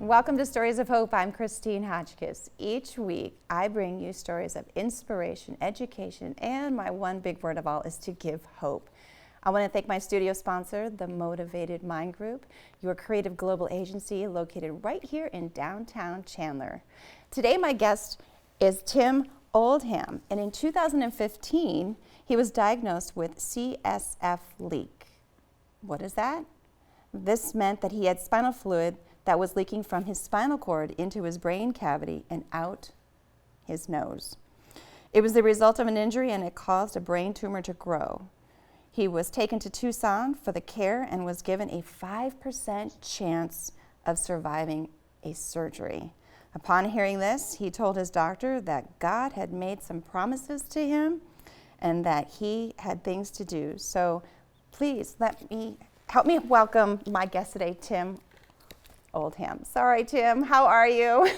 Welcome to Stories of Hope. I'm Christine Hotchkiss. Each week, I bring you stories of inspiration, education, and my one big word of all is to give hope. I want to thank my studio sponsor, the Motivated Mind Group, your creative global agency located right here in downtown Chandler. Today, my guest is Tim Oldham, and in 2015, he was diagnosed with CSF leak. What is that? This meant that he had spinal fluid that was leaking from his spinal cord into his brain cavity and out his nose. It was the result of an injury and it caused a brain tumor to grow. He was taken to Tucson for the care and was given a 5% chance of surviving a surgery. Upon hearing this, he told his doctor that God had made some promises to him and that he had things to do. So please help me welcome my guest today, Tim Oldham. Sorry, Tim. How are you?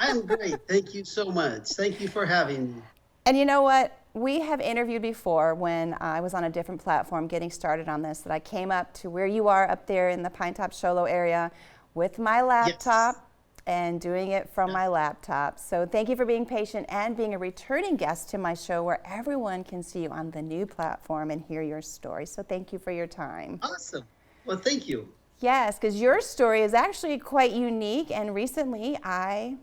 I'm great. Thank you so much. Thank you for having me. And you know what? We have interviewed before when I was on a different platform getting started on this, that I came up to where you are up there in the Pinetop Sholo area with my laptop and doing it from my laptop. So thank you for being patient and being a returning guest to my show where everyone can see you on the new platform and hear your story. So thank you for your time. Awesome. Well, thank you. Yes, because your story is actually quite unique, and recently I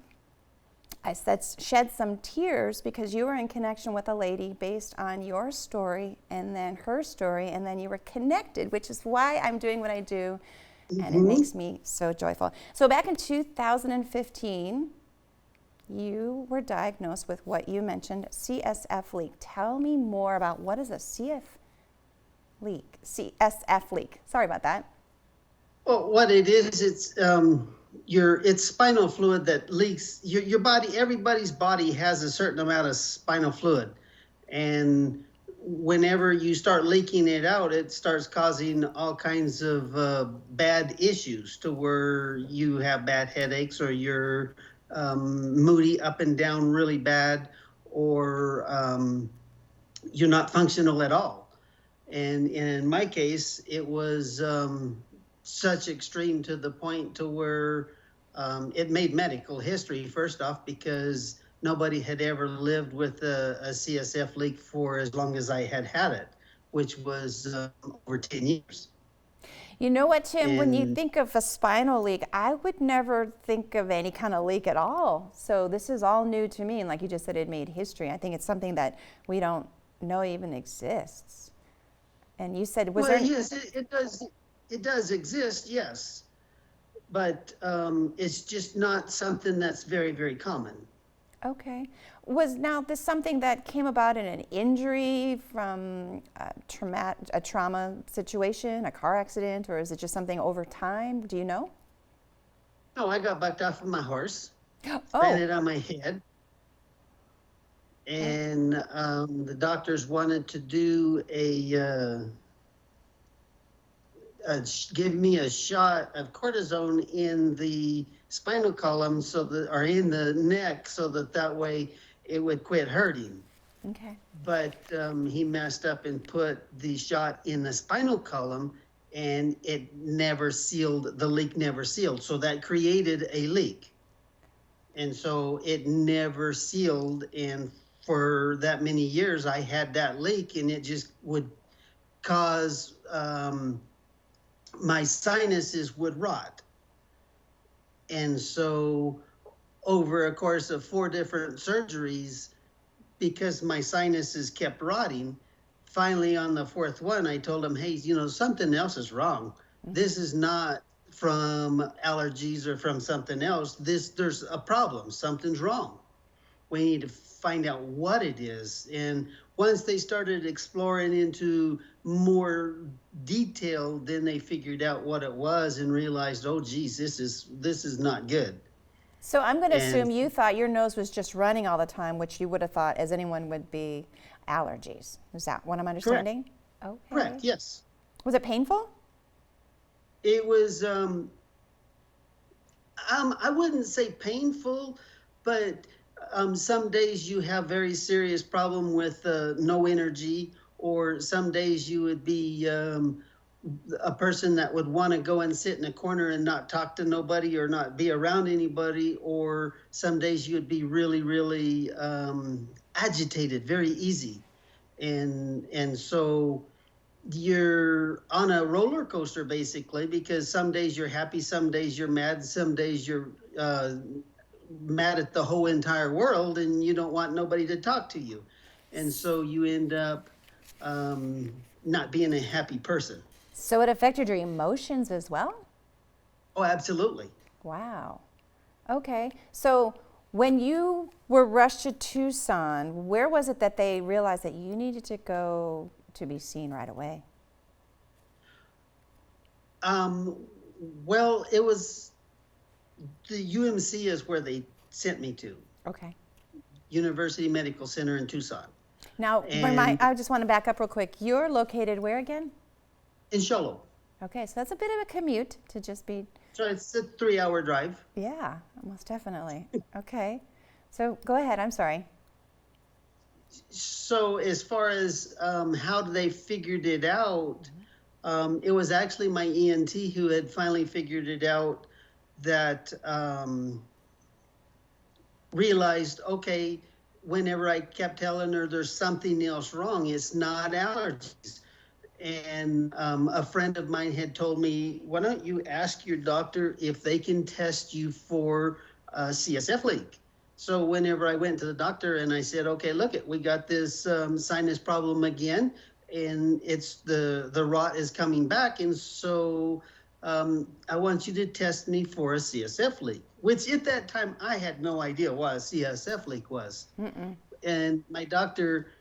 shed some tears because you were in connection with a lady based on your story and then her story, and then you were connected, which is why I'm doing what I do, and it makes me so joyful. So back in 2015, you were diagnosed with what you mentioned, CSF leak. Tell me more about what is a CSF leak. Sorry about that. Well, what it is, it's spinal fluid that leaks. Your body, everybody's body has a certain amount of spinal fluid, and whenever you start leaking it out, it starts causing all kinds of bad issues to where you have bad headaches, or you're moody up and down really bad, or you're not functional at all. And in my case, it was such extreme to the point to where it made medical history, first off, because nobody had ever lived with a CSF leak for as long as I had it, which was over 10 years. You know what, Tim, when you think of a spinal leak, I would never think of any kind of leak at all. So this is all new to me. And like you just said, it made history. I think it's something that we don't know even exists. And you said, Yes, it does exist, yes, but it's just not something that's very, very common. Okay. Was now this something that came about in an injury from a trauma situation, a car accident, or is it just something over time? Do you know? No, I got bucked off of my horse, landed on my head, and the doctors wanted to do give me a shot of cortisone in the spinal column, or in the neck, so that way it would quit hurting. Okay. But he messed up and put the shot in the spinal column, and it never sealed. The leak never sealed, so that created a leak, and so it never sealed. And for that many years, I had that leak, and it just would cause my sinuses would rot. And so over a course of 4 different surgeries, because my sinuses kept rotting, finally on the 4th one, I told him, hey, something else is wrong. This is not from allergies or from something else. There's a problem. Something's wrong. We need to find out what it is. And once they started exploring into more detail, then they figured out what it was and realized, oh, geez, this is not good. So I'm going to assume you thought your nose was just running all the time, which you would have thought, as anyone would be, allergies. Is that what I'm understanding? Correct. Okay. Correct, yes. Was it painful? It was, I wouldn't say painful, but some days you have very serious problem with no energy, or some days you would be a person that would want to go and sit in a corner and not talk to nobody or not be around anybody, or some days you'd be really, really agitated, very easy. And so you're on a roller coaster basically, because some days you're happy, some days you're mad, some days you're mad at the whole entire world and you don't want nobody to talk to you. And so you end up not being a happy person. So it affected your emotions as well? Oh, absolutely. Wow. Okay. So when you were rushed to Tucson, where was it that they realized that you needed to go to be seen right away? Well, it was the UMC is where they sent me to, Okay. University Medical Center in Tucson. Now, And I just want to back up real quick. You're located where again? in Sholo. Okay, so that's a bit of a commute to just be, So it's a 3-hour drive. yeah, most definitely. Okay. So go ahead, I'm sorry. So as far as how they figured it out, it was actually my ENT who had finally figured it out, that realized, okay, whenever I kept telling her there's something else wrong, it's not allergies. And a friend of mine had told me, why don't you ask your doctor if they can test you for a CSF leak? So whenever I went to the doctor and I said, okay, look it, we got this sinus problem again, and it's the rot is coming back. And so I want you to test me for a CSF leak, which at that time I had no idea what a CSF leak was. Mm-mm. And my doctor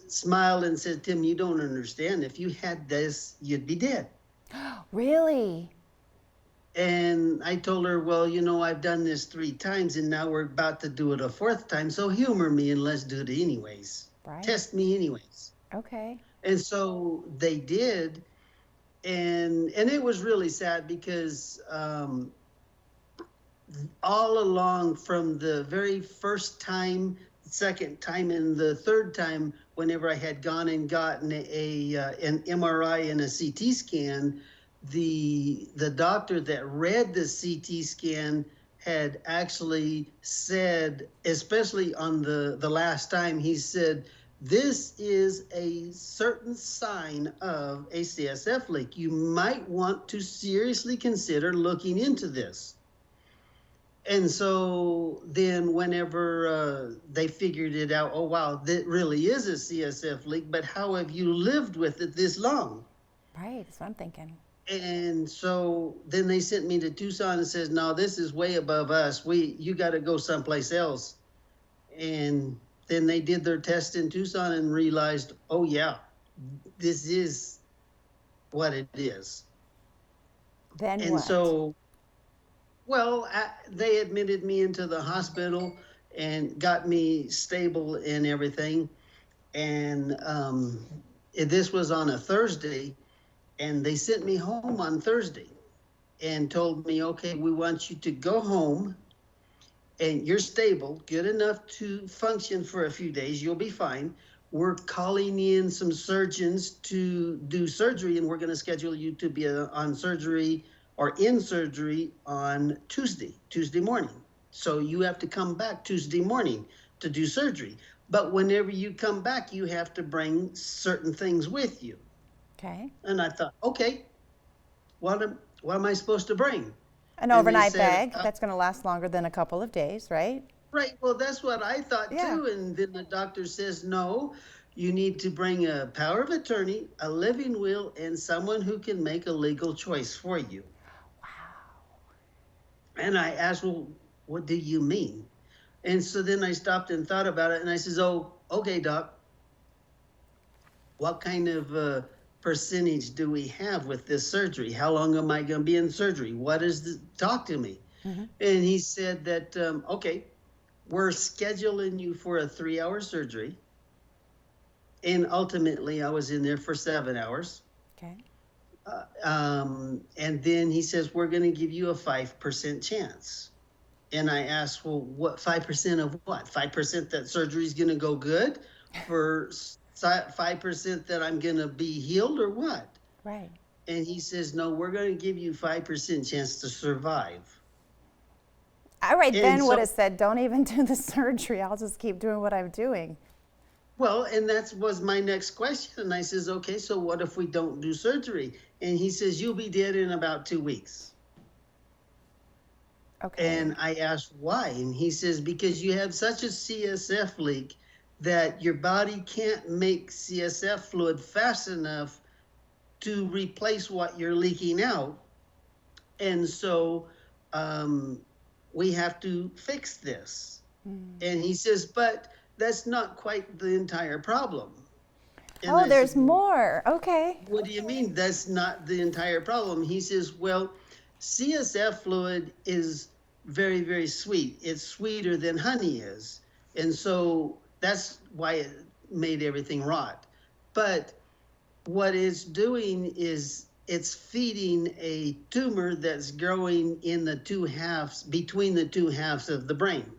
smiled and said, Tim, you don't understand. If you had this, you'd be dead. Really? And I told her, well, you know, I've done this 3 times and now we're about to do it a 4th time. So humor me and let's do it anyways. Right. Test me anyways. Okay. And so they did. And it was really sad because all along, from the very first time, second time, and the third time, whenever I had gone and gotten an MRI and a CT scan, the doctor that read the CT scan had actually said, especially on the last time, he said, this is a certain sign of a CSF leak. You might want to seriously consider looking into this. And so then whenever they figured it out, oh, wow, that really is a CSF leak, but how have you lived with it this long? Right, that's what I'm thinking. And so then they sent me to Tucson and says, no, this is way above us. You got to go someplace else. And then they did their test in Tucson and realized, oh, yeah, this is what it is. Then And what? so, well, they admitted me into the hospital and got me stable and everything. And this was on a Thursday, and they sent me home on Thursday and told me, okay, we want you to go home and you're stable, good enough to function for a few days. You'll be fine. We're calling in some surgeons to do surgery, and we're going to schedule you to be on surgery or in surgery on Tuesday morning. So you have to come back Tuesday morning to do surgery. But whenever you come back, you have to bring certain things with you. Okay. And I thought, okay, what am I supposed to bring? An And they overnight said, bag that's going to last longer than a couple of days, right? right, well, that's what I thought Yeah. too. And then the doctor says, no, you need to bring a power of attorney, a living will, and someone who can make a legal choice for you. And I asked, well, what do you mean? And so then I stopped and thought about it, and I says, oh, okay, doc, what kind of percentage do we have with this surgery? How long am I going to be in surgery? What is the, talk to me. Mm-hmm. And he said that, okay, we're scheduling you for a 3-hour surgery. And ultimately I was in there for 7 hours. Okay. And then he says, we're going to give you a 5% chance. And I asked, well, what 5% of what? 5% that surgery is going to go good, for 5% that I'm going to be healed, or what? Right. And he says, no, we're going to give you 5% chance to survive. I right And then would so, have said, don't even do the surgery. I'll just keep doing what I'm doing. well, and that was my next question. And I says, okay, so what if we don't do surgery? And he says, you'll be dead in about 2 weeks. Okay. And I asked why. And he says, because you have such a CSF leak that your body can't make CSF fluid fast enough to replace what you're leaking out. And so we have to fix this. And he says, but that's not quite the entire problem. And Oh, I said, there's more. Okay. what do you mean that's not the entire problem? He says, well, CSF fluid is very, very sweet. It's sweeter than honey is. And so that's why it made everything rot. But what it's doing is it's feeding a tumor that's growing in the two halves, between the two halves of the brain.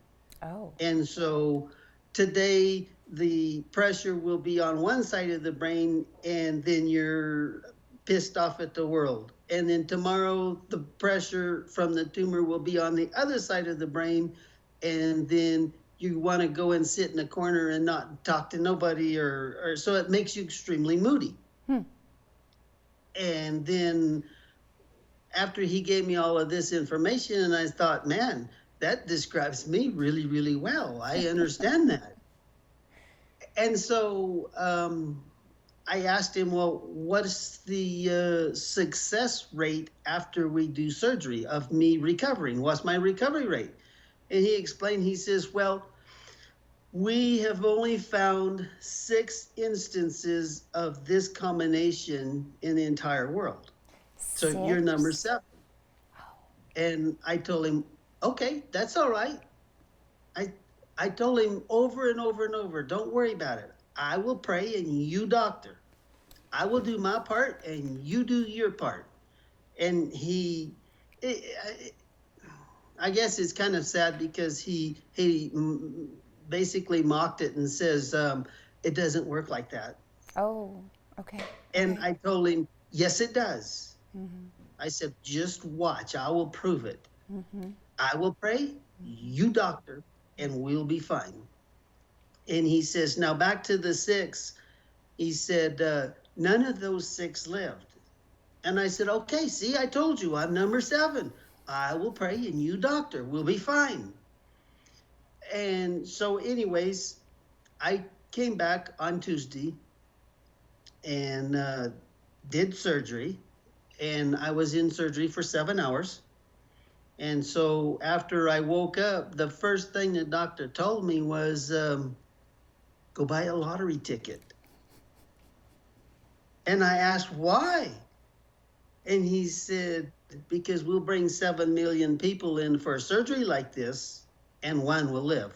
Oh. And so today the pressure will be on one side of the brain, and then you're pissed off at the world. And then tomorrow the pressure from the tumor will be on the other side of the brain, and then you want to go and sit in a corner and not talk to nobody, or so it makes you extremely moody. And then after he gave me all of this information, and I thought, man, that describes me really, really well. I understand that. And so I asked him, well, what's the success rate after we do surgery of me recovering? What's my recovery rate? And he explained, he says, well, we have only found 6 instances of this combination in the entire world. So you're number 7. And I told him, okay, that's all right. I told him over and over and over, don't worry about it. I will pray and you doctor. I will do my part and you do your part. And I guess it's kind of sad because he basically mocked it and says, it doesn't work like that. Oh, okay. And I told him, yes, it does. I said, just watch. I will prove it. I will pray, you doctor, and we'll be fine. And he says, now back to the 6. He said, none of those 6 lived. And I said, okay, see, I told you, I'm number 7. I will pray and you doctor, we'll be fine. And so anyways, I came back on Tuesday and did surgery. And I was in surgery for 7 hours. And so after I woke up, the first thing the doctor told me was, go buy a lottery ticket. And I asked, why? And he said, because we'll bring 7 million people in for a surgery like this, and 1 will live.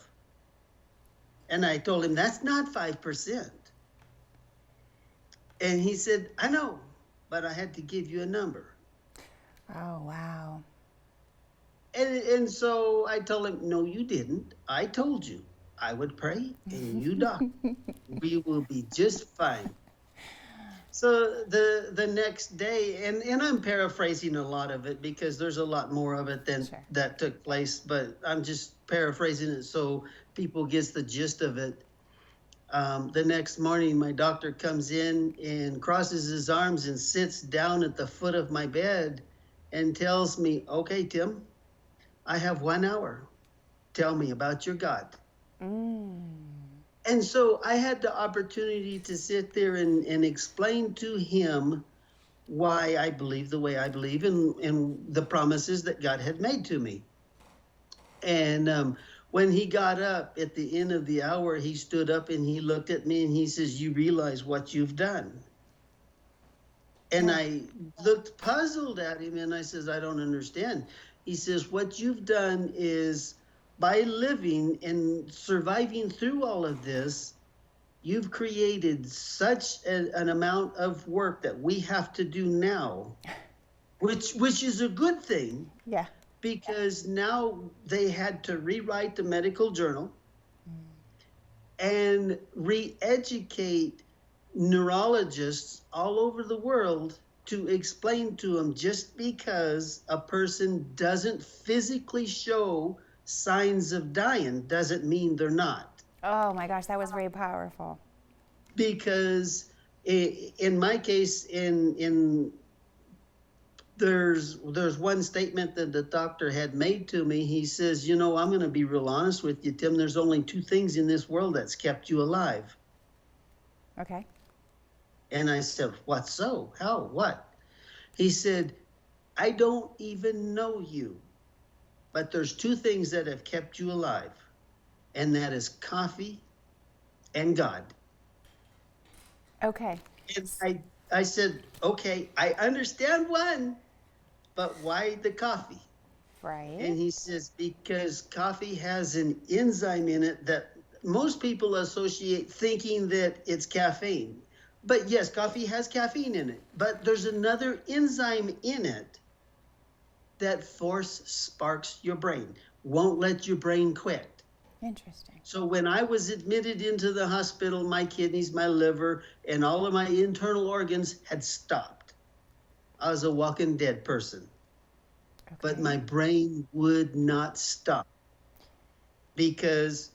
And I told him, that's not 5%. And he said, I know, but I had to give you a number. Oh, wow. And so I told him, no, you didn't. I told you I would pray and you doctor. We will be just fine. So the next day, and I'm paraphrasing a lot of it because there's a lot more of it than that took place, but I'm just paraphrasing it so people gets the gist of it. The next morning, my doctor comes in and crosses his arms and sits down at the foot of my bed and tells me, okay, Tim, I have 1 hour. Tell me about your God. And so I had the opportunity to sit there and explain to him why I believe the way I believe and the promises that God had made to me. And when he got up at the end of the hour, he stood up and he looked at me and he says, you realize what you've done. And I looked puzzled at him and I says, I don't understand. He says, what you've done is by living and surviving through all of this, you've created such an amount of work that we have to do now, which is a good thing. Yeah. Because now they had to rewrite the medical journal and re-educate neurologists all over the world to explain to them just because a person doesn't physically show signs of dying doesn't mean they're not. Oh my gosh, that was very powerful. Because in my case, there's one statement that the doctor had made to me. He says, I'm going to be real honest with you, Tim. There's only two things in this world that's kept you alive. Okay. And I said, what so? How? What? He said, I don't even know you, but there's two things that have kept you alive, and that is coffee and God. Okay. And I said, okay, I understand one, but why the coffee? Right. And he says, because coffee has an enzyme in it that most people associate thinking that it's caffeine. But yes, coffee has caffeine in it, but there's another enzyme in it that force sparks your brain, won't let your brain quit. Interesting. So when I was admitted into the hospital, my kidneys, my liver, and all of my internal organs had stopped. I was a walking dead person. Okay. But my brain would not stop, because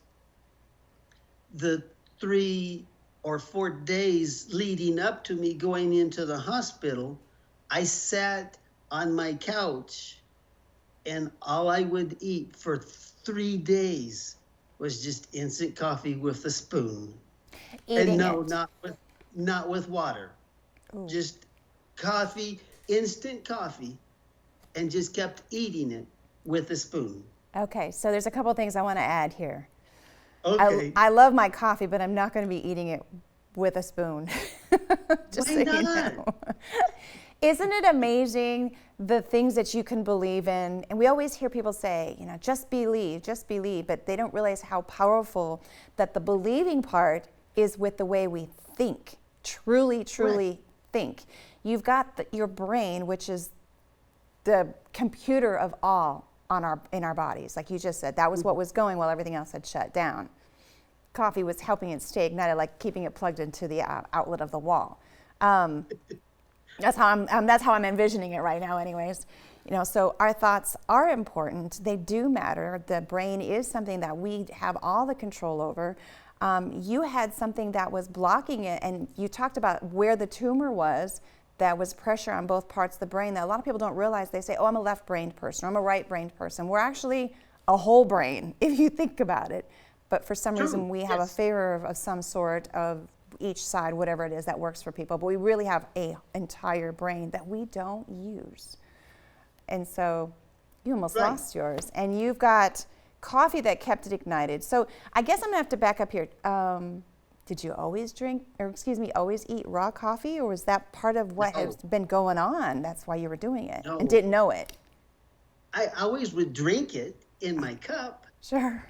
the 3 or 4 days leading up to me going into the hospital, I sat on my couch and all I would eat for 3 days was just instant coffee with a spoon. Eating and no, it. not with water. Ooh. Just coffee, instant coffee, and just kept eating it with a spoon. Okay, so there's a couple things I want to add here. Okay. I love my coffee, but I'm not going to be eating it with a spoon. Just Why so not? you know. Isn't it amazing the things that you can believe in? And we always hear people say, just believe, but they don't realize how powerful that the believing part is with the way we think, truly right. Think. You've got your brain, which is the computer of all in our bodies. Like you just said, that was what was going while everything else had shut down. Coffee was helping it stay ignited, like keeping it plugged into the outlet of the wall. That's how I'm envisioning it right now, anyways. So our thoughts are important. They do matter. The brain is something that we have all the control over. You had something that was blocking it, and you talked about where the tumor was. That was pressure on both parts of the brain that a lot of people don't realize. They say, I'm a left-brained person, or I'm a right-brained person. We're actually a whole brain, if you think about it. But for some reason, we have a favor of some sort of each side, whatever it is that works for people. But we really have an entire brain that we don't use. And so you almost lost yours. And you've got coffee that kept it ignited. So I guess I'm going to have to back up here. Did you always always eat raw coffee, or was that part of what has been going on? That's why you were doing it and didn't know it. I always would drink it in my cup. Sure.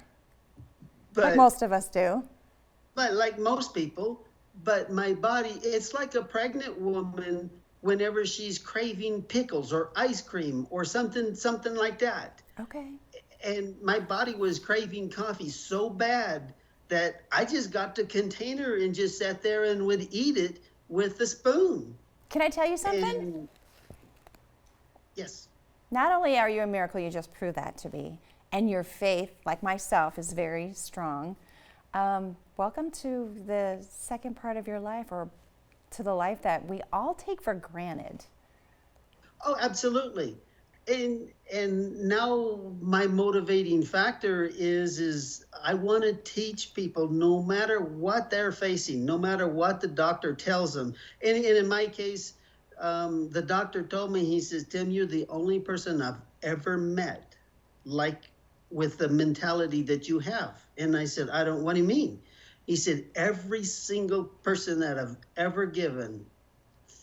Like most of us do. But like most people, but my body, it's like a pregnant woman whenever she's craving pickles or ice cream or something like that. Okay. And my body was craving coffee so bad that I just got the container and just sat there and would eat it with a spoon. Can I tell you something? Yes. Not only are you a miracle, you just proved that to me, and your faith, like myself, is very strong. Welcome to the second part of your life, or to the life that we all take for granted. Oh, absolutely. And now my motivating factor is I want to teach people, no matter what they're facing, no matter what the doctor tells them. And in my case, the doctor told me, he says, Tim, you're the only person I've ever met with the mentality that you have. And I said, what do you mean? He said, every single person that I've ever given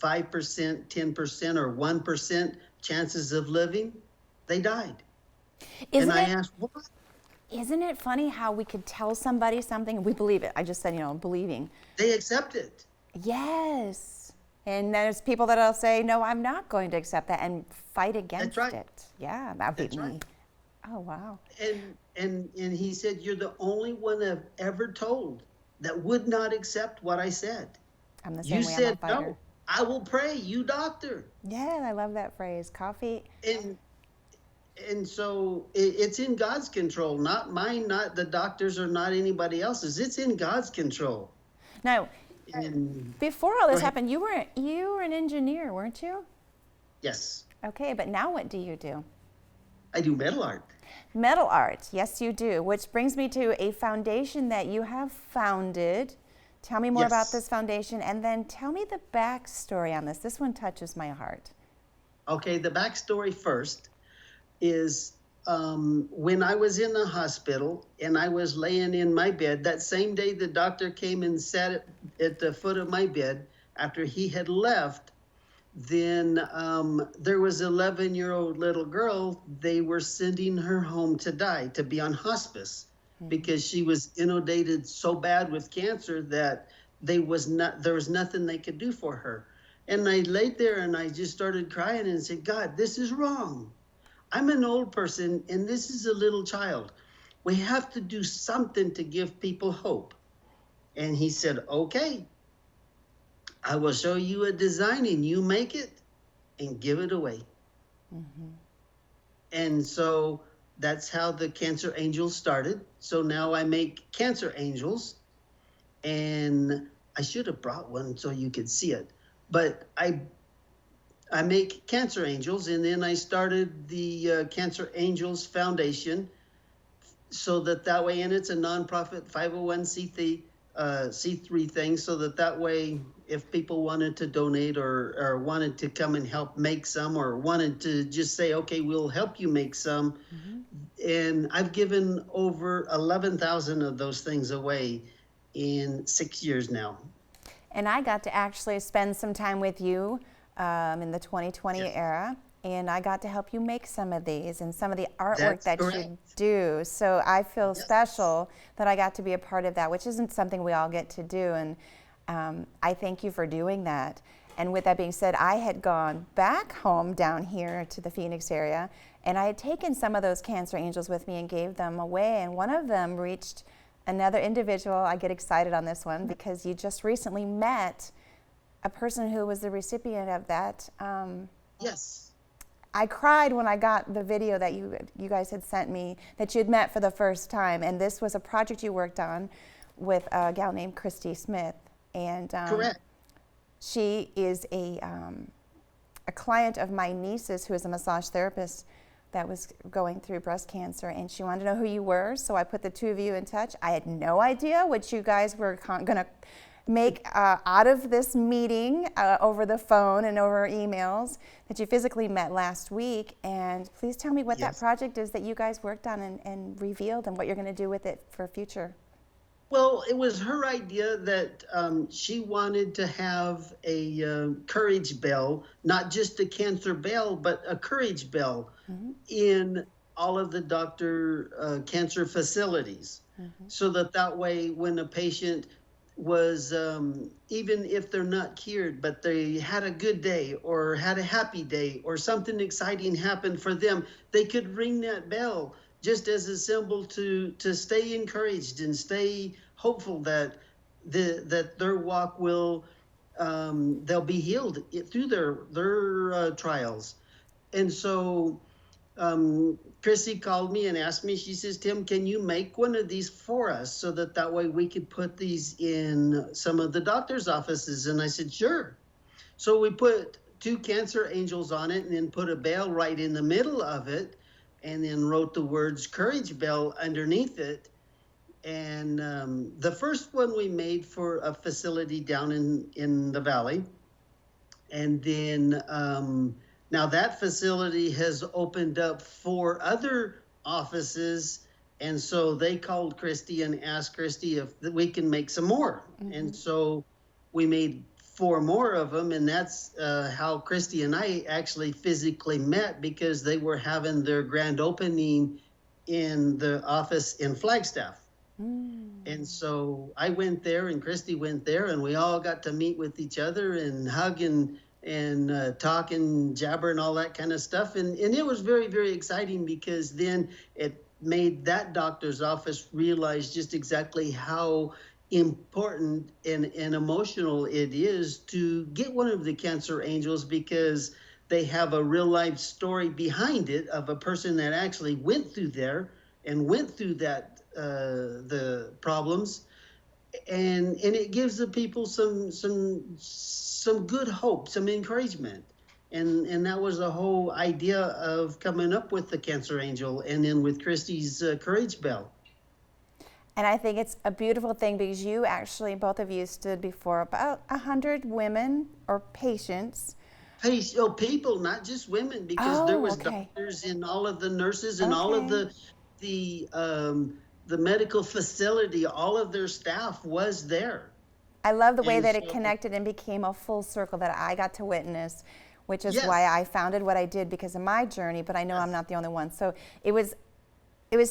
5%, 10%, or 1% chances of living, they died. And I asked, what? Isn't it funny how we could tell somebody something and we believe it? I just said, believing. They accept it. Yes. And there's people that'll say, no, I'm not going to accept that, and fight against it. Yeah, that would be me. Right. Oh, wow. And he said, you're the only one I've ever told that would not accept what I said. I'm the same way. You said I'm a fighter. no. I will pray, you doctor. Yeah, I love that phrase. Coffee. And so it's in God's control, not mine, not the doctors or not anybody else's. It's in God's control. Now, And before all go this ahead. happened, you were an engineer, weren't you? Yes, Okay, but now what do you do? I do metal art. Metal art. Yes, you do. Which brings me to a foundation that you have founded. Tell me more about Yes. this foundation, and then tell me the backstory on this. This one touches my heart. Okay, the backstory first is when I was in the hospital and I was laying in my bed, that same day the doctor came and sat at the foot of my bed after he had left. Then there was an 11-year-old little girl. They were sending her home to die, to be on hospice, because she was inundated so bad with cancer that there was nothing they could do for her. And I laid there and I just started crying and said, God, this is wrong. I'm an old person and this is a little child. We have to do something to give people hope. And he said, okay, I will show you a design and you make it and give it away. And so that's how the Cancer Angels started. So now I make Cancer Angels, and I should have brought one so you could see it. But I make Cancer Angels, and then I started the Cancer Angels Foundation, so that way, and it's a nonprofit 501c3 C3 thing, so that way, if people wanted to donate or wanted to come and help make some, or wanted to just say, okay, we'll help you make some. And I've given over 11,000 of those things away in 6 years now. And I got to actually spend some time with you in the 2020 era, and I got to help you make some of these and some of the artwork That's that correct. you do. So I feel Yes. special that I got to be a part of that, which isn't something we all get to do. And I thank you for doing that. And with that being said, I had gone back home down here to the Phoenix area, and I had taken some of those Cancer Angels with me and gave them away. And one of them reached another individual. I get excited on this one because you just recently met a person who was the recipient of that. Yes. I cried when I got the video that you guys had sent me that you had met for the first time, and this was a project you worked on with a gal named Christy Smith, and Correct. she is a client of my niece's who is a massage therapist that was going through breast cancer, and she wanted to know who you were, so I put the two of you in touch. I had no idea what you guys were going to make out of this meeting over the phone and over emails that you physically met last week. And please tell me what that Yes. project is that you guys worked on and revealed, and what you're going to do with it for future. Well, it was her idea that she wanted to have a courage bell, not just a cancer bell, but a courage bell in all of the cancer facilities. So that way, when a patient was, even if they're not cured, but they had a good day or had a happy day or something exciting happened for them, they could ring that bell just as a symbol to stay encouraged and stay hopeful that their walk will, they'll be healed through their trials. And so Chrissy called me and asked me, she says, Tim, can you make one of these for us so that way we could put these in some of the doctor's offices? And I said, sure. So we put 2 Cancer Angels on it and then put a bell right in the middle of it and then wrote the words Courage Bell underneath it. And the first one we made for a facility down in the valley. And then now that facility has opened up 4 other offices. And so they called Christy and asked Christy if we can make some more. And so we made 4 more of them. And that's how Christy and I actually physically met, because they were having their grand opening in the office in Flagstaff. And so I went there and Christy went there, and we all got to meet with each other and hug and talk and jabber and all that kind of stuff. And it was very, very exciting, because then it made that doctor's office realize just exactly how important and emotional it is to get one of the cancer angels, because they have a real life story behind it of a person that actually went through there and went through that the problems, and it gives the people some good hope, some encouragement. And that was the whole idea of coming up with the cancer angel, and then with Christy's courage bell. And I think it's a beautiful thing because you actually, both of you, stood before about 100 women or patients. People, not just women, because there Oh, was okay. doctors and all of the nurses and all of Okay. the medical facility. All of their staff was there, I love the way and that it so connected and became a full circle that I got to witness, which is why yes, I founded what I did because of my journey, but I know I'm yes, not the only one. So it was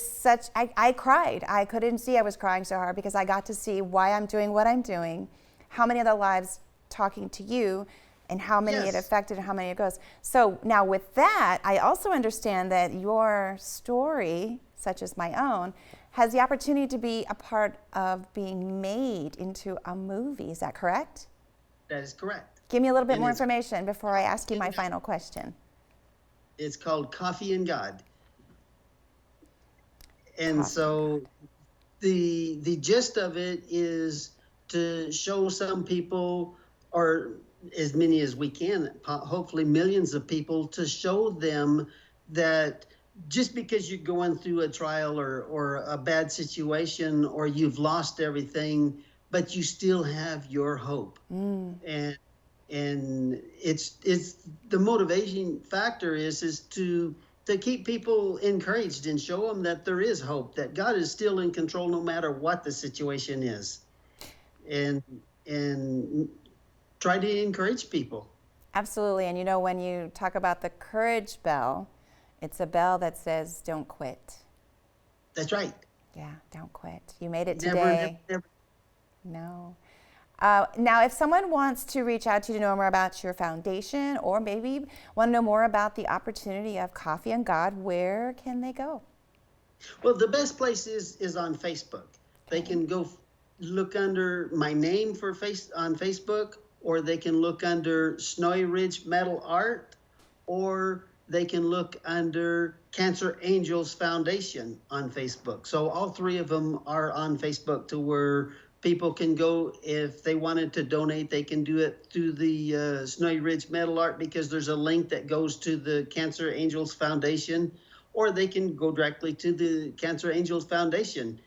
such, I cried. I couldn't see I was crying so hard because I got to see why I'm doing what I'm doing, how many other lives talking to you, and how many it yes. affected and how many it goes. So now with that, I also understand that your story, such as my own, has the opportunity to be a part of being made into a movie. Is that correct? That is correct. Give me a little bit And more information before I ask you my it's final question. it's called Coffee and God. And Coffee and so God. the gist of it is to show some people, or as many as we can, hopefully millions of people, to show them that just because you're going through a trial or a bad situation, or you've lost everything, but you still have your hope. And it's the motivation factor is to keep people encouraged and show them that there is hope, that God is still in control no matter what the situation is, and and try to encourage people. Absolutely. And you know, when you talk about the courage bell, it's a bell that says, don't quit. That's right. Yeah, don't quit. You made it Never, never, today. never. No. Now, if someone wants to reach out to you to know more about your foundation or maybe want to know more about the opportunity of Coffee and God, where can they go? Well, the best place is on Facebook. They Okay. can go look under my name for face on Facebook, or they can look under Snowy Ridge Metal Art, or they can look under Cancer Angels Foundation on Facebook. So all three of them are on Facebook, to where people can go. If they wanted to donate, they can do it through the Snowy Ridge Metal Art, because there's a link that goes to the Cancer Angels Foundation, or they can go directly to the Cancer Angels Foundation.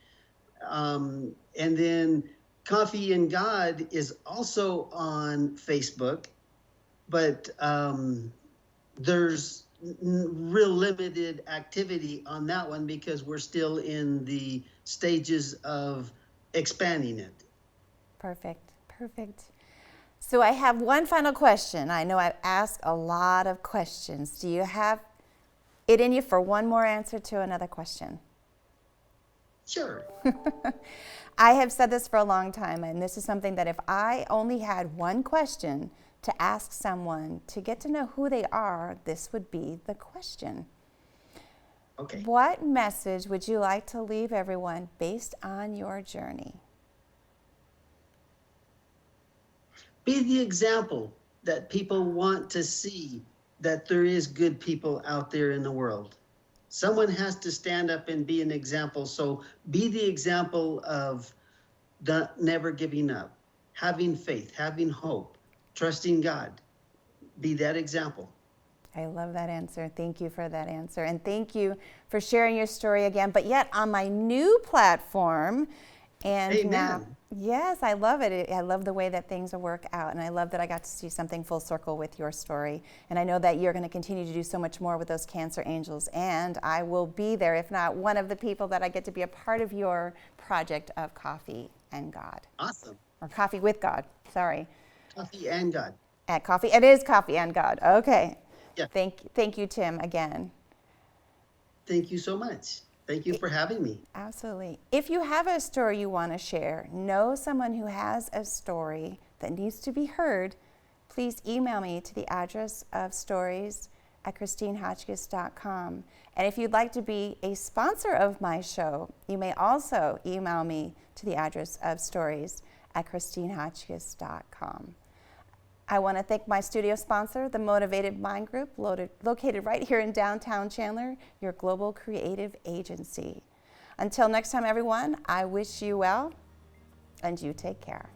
And then Coffee and God is also on Facebook, but there's real limited activity on that one because we're still in the stages of expanding it. Perfect. Perfect. So I have one final question. I know I've asked a lot of questions. Do you have it in you for one more answer to another question? Sure. I have said this for a long time, and this is something that if I only had one question to ask someone to get to know who they are, this would be the question. Okay. What message would you like to leave everyone based on your journey? Be the example that people want to see, that there is good people out there in the world. Someone has to stand up and be an example. So be the example of never giving up, having faith, having hope, trusting God. Be that example. I love that answer. Thank you for that answer. And thank you for sharing your story again, but yet on my new platform. And now, Amen. yes, I love it. I love the way that things work out. And I love that I got to see something full circle with your story. And I know that you're going to continue to do so much more with those Cancer Angels. And I will be there, if not one of the people that I get to be a part of your project of Coffee and God. Awesome. Or Coffee with God, sorry. Coffee and God. At Coffee, it is Coffee and God. Okay. Yeah. Thank you, Tim, again. Thank you so much. Thank you for having me. Absolutely. If you have a story you want to share, know someone who has a story that needs to be heard, please email me to the address of stories at ChristineHotchkiss.com. And if you'd like to be a sponsor of my show, you may also email me to the address of stories at ChristineHotchkiss.com. I want to thank my studio sponsor, the Motivated Mind Group, located right here in downtown Chandler, your global creative agency. Until next time, everyone, I wish you well, and you take care.